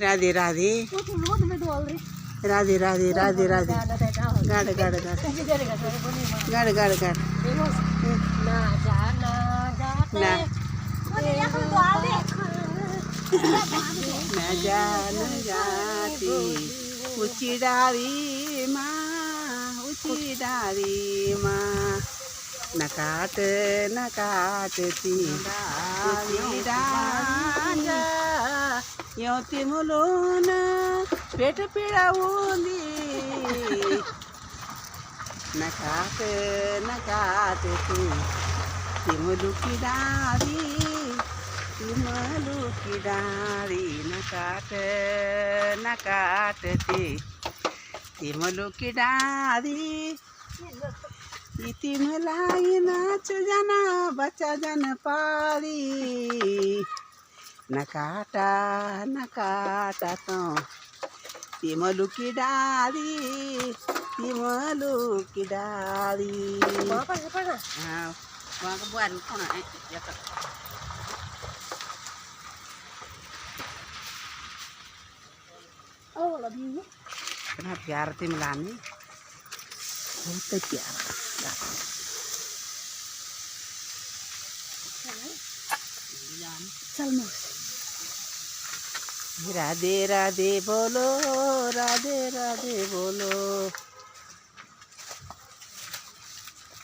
राधे राधे राधे राधे राधे राधे गाड गाड गाड गाड गाड गाड ना न जाती ऊंची डाळी ऊंची डाळी न काटती ऊंची डाळ योती मुलून पेट पिळावली न काटती ती मुलुकी डाळी न काटती ती मुलुकी डाळी इति मलाई नाच जना बच्चा जन पारी न काटा तो ती मुलुकी डाळी हाँ वहाँ बुआन कोण कितना प्यार थी मिलानी बहुत प्यार चल राधे राधे बोलो राधे राधे बोलो।